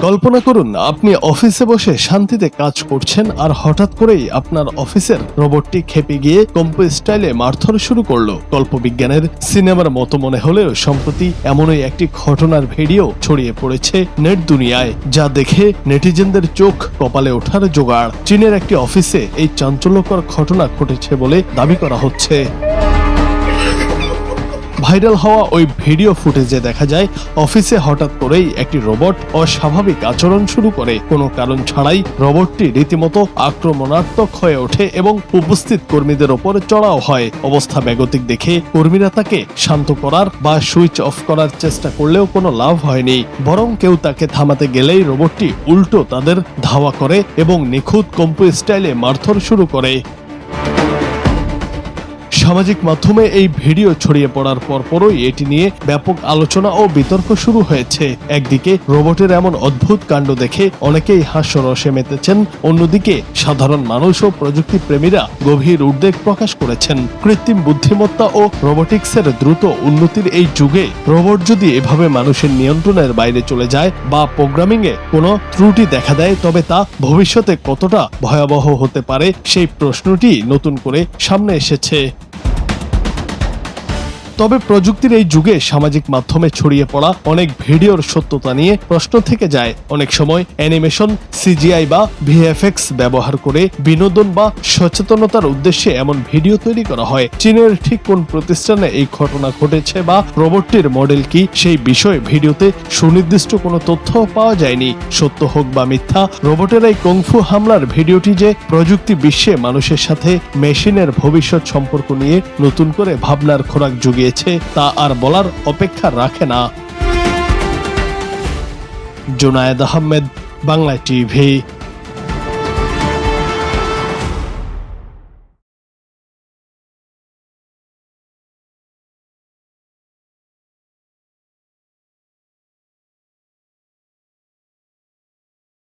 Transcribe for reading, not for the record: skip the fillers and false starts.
কল্পনা করুন, আপনি অফিসে বসে শান্তিতে কাজ করছেন আর হঠাৎ করেই আপনার অফিসের রোবটটি খেপে গিয়ে কম্পো স্টাইলে মারধর শুরু করলো। কল্পবিজ্ঞানের সিনেমার মতো মনে হলেও সম্প্রতি এমনই একটি ঘটনার ভিডিও ছড়িয়ে পড়েছে নেট দুনিয়ায়, যা দেখে নেটিজেনদের চোখ কপালে ওঠার জোগাড়। চীনের একটি অফিসে এই চাঞ্চল্যকর ঘটনা ঘটেছে বলে দাবি করা হচ্ছে। ভাইরাল হওয়া ওই ভিডিও ফুটেজে দেখা যায় অফিসে হঠাৎ করেই একটি রোবট অস্বাভাবিক আচরণ শুরু করে। কোনো কারণ ছাড়াই রোবটটি রীতিমতো আক্রমণাত্মক হয়ে ওঠে এবং উপস্থিত কর্মীদের ওপর চড়াও হয়। অবস্থা বেগতিক দেখে কর্মীরা তাকে শান্ত করার বা সুইচ অফ করার চেষ্টা করলেও কোনো লাভ হয়নি, বরং কেউ তাকে থামাতে গেলেই রোবটটি উল্টো তাদের ধাওয়া করে এবং নিখুঁত কম্পো স্টাইলে মারধর শুরু করে। সামাজিক মাধ্যমে এই ভিডিও ছড়িয়ে পড়ার পরপরই এটি নিয়ে ব্যাপক আলোচনা ও বিতর্ক শুরু হয়েছে। একদিকে রোবটের এমন অদ্ভুত কাণ্ড দেখে অনেকেই হাস্যরসে মেতেছেন, অন্যদিকে সাধারণ মানুষ ও প্রযুক্তি প্রেমীরা গভীর উদ্বেগ প্রকাশ করেছেন। কৃত্রিম বুদ্ধিমত্তা ও রোবোটিক্সের দ্রুত উন্নতির এই যুগে রোবট যদি এভাবে মানুষের নিয়ন্ত্রণের বাইরে চলে যায় বা প্রোগ্রামিংয়ে কোনো ত্রুটি দেখা দেয়, তবে তা ভবিষ্যতে কতটা ভয়াবহ হতে পারে সেই প্রশ্নটি নতুন করে সামনে এসেছে। তবে প্রযুক্তির এই যুগে সামাজিক মাধ্যমে ছড়িয়ে পড়া অনেক ভিডিওর সত্যতা নিয়ে প্রশ্ন থেকে যায়। অনেক সময় অ্যানিমেশন, সিজিআই বা ভিএফএক্স ব্যবহার করে বিনোদন বা সচেতনতার উদ্দেশ্যে এমন ভিডিও তৈরি করা হয়। চীনের ঠিক কোন প্রতিষ্ঠানে এই ঘটনা ঘটেছে বা রোবটটির মডেল কি, সেই বিষয়ে ভিডিওতে সুনির্দিষ্ট কোনো তথ্য পাওয়া যায়নি। সত্য হোক বা মিথ্যা, রোবটের এই কংফু হামলার ভিডিওটি যে প্রযুক্তি বিশ্বে মানুষের সাথে মেশিনের ভবিষ্যৎ সম্পর্ক নিয়ে নতুন করে ভাবনার খোরাক জুগিয়ে তা আর বলার অপেক্ষা রাখে না। জুনায়েদ আহমেদ, বাংলা টিভি।